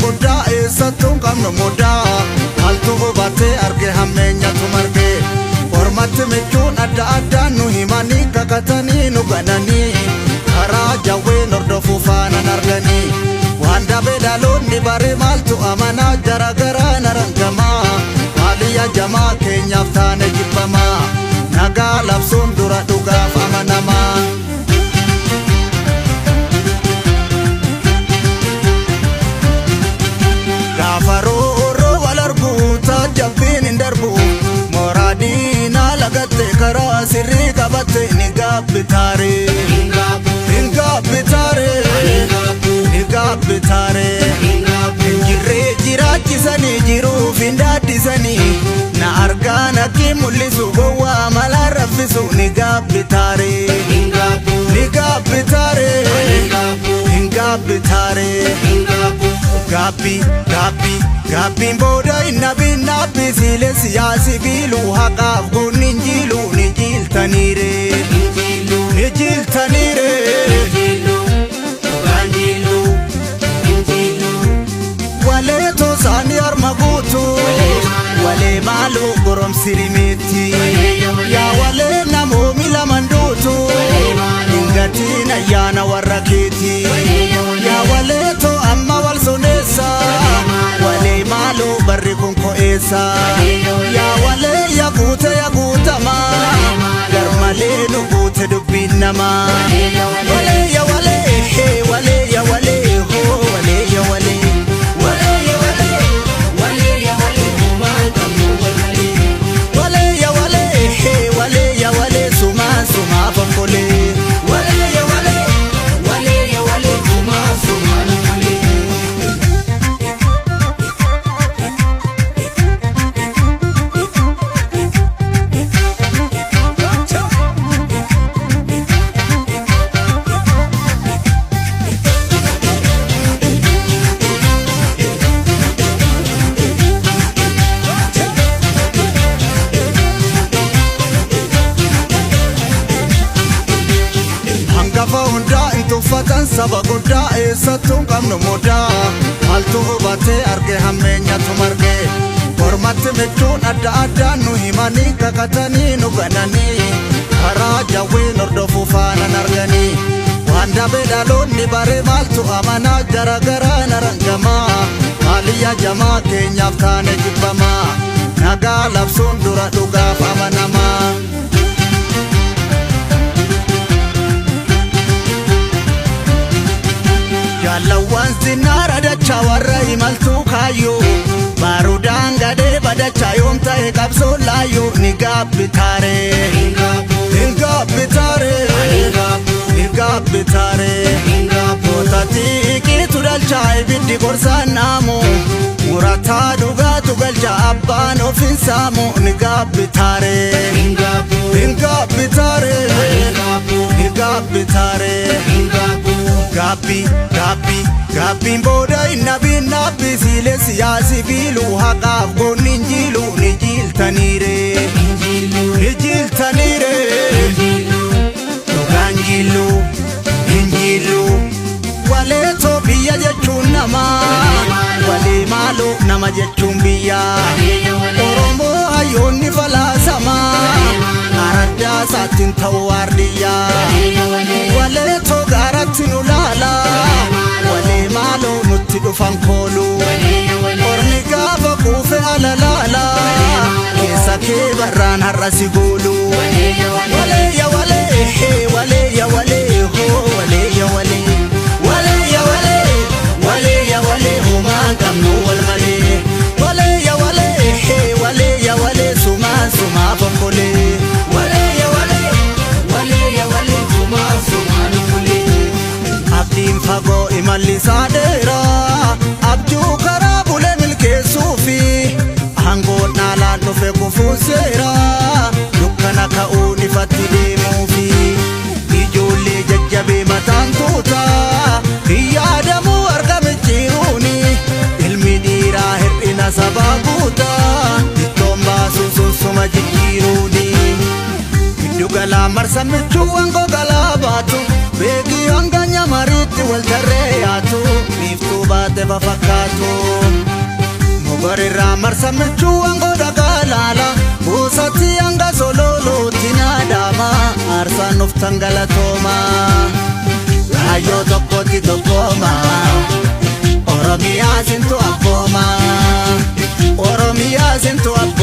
guddaa eessattuun qabnu mudaa maaltu hubattee arge hammeenyatu marge ormatti michuun adda addaan nu himanii kakatanii nu gananii karaa jawween hordofuu faanan arganii waan dabee dhaloonni bare maaltu amanaa jaragaraa narangamaa maaliyya jamaa keenyaaf taane jibbamaa nagaa labsuun dura dhugaaf amanamaa. Gafaroo wal arguu taajabbiin hin darbu moraadiina lagatte karaa sirrii qabatte ni gaabbitaare jirree jiraachisanii jiruuf hin daaddisanii na argaan akki mul'isu gowwaa malaa raffisu ni gaabbitaare Gaabbiin booda innabin naabbi siile siyaasi biiluu haqaaf gonnin jiiluu ni jiiltaniire walee toosaanii arma guutu walee maaluu goromsirimeetti yaa walee namoomi laman duutu hingatiin ayyaana warra keeti yaa walee too amma wal soneessa walee maaluu barri kun ko'eessa yaa walee yaa guutama garmalee nu guute dubbiin namaa walee yaa walee walee yaa walee hoo walee yaa walee Uffatan saba guddaa eessattuun qabnu mudaa maaltu hubattee arge hammeenyatu marge ormatti michuun adda addaan nu himanii kakatanii nu gananii karaa jawween hordofuu faanan arganii waan dabee dhaloonni bare maaltu amanaa jaragaraa narangamaa maaliyya jamaa keenyaaf taane jibbamaa nagaa labsuun dura dhugaaf amanamaa. Jaalawwan sinnaara dachaa warra imaltuu kaayyoo baarudaan gadee badachaa yoom ta'e qabsoo laayyoo ni gaabbitaare mootatii qiitu dhalchaa ibiddi gorsaan naamu murataa dhugaatu galchaa abbaan ofiin saamu ni gaabbitaare Gaabbiin booda innabin naabbi siile siyaasi biiluu haqaaf gonnin jiiluu ni jiiltaniire dhugaan jiiluu walee too biyya jechuun namaa walee maaloo nama jechuun biyya Oromoo hayyoonni falaasamaa araddaa isaattiin ta'uu waardiyyaa walee too gaaratti nu laalaa walee maaloo nutti dhufan kooluu ormi gaafa kuufe alalaalaa keessa kee barraan har'a si gooluu walee yaa walee hoo walee yaa walee homaan qabnu wal malee walee yaa walee sumaa fonkolee abdiin fagoo imallisaa dheeraa abjuu karaa bulee milkeessuufi hangoon dhaalaan dhufe kufuun seeraa dukkana ka'uun ifatti deemuufi ijoollee jajjabee mataan tuutaa yaadamuu argame jiruuni ilmi dhiiraa hir'ina sabaa guutaa ittoon baasuun sunsuma jijjiiruuni giddu galaa marsa michuu wangoo galaa baatu beekii hanga nyamariitti wal tarree yaatu biiftuu baate fafakkaatu. Mugarirraa marsa milchuu angoota gaalaala buusatti hanga sololootti naadama aarsaan nuuf tangalatooma. Raayyoo tokkotti tokkooma Oromiyaa sintu abbooma Oromiyaa sintu abbooma.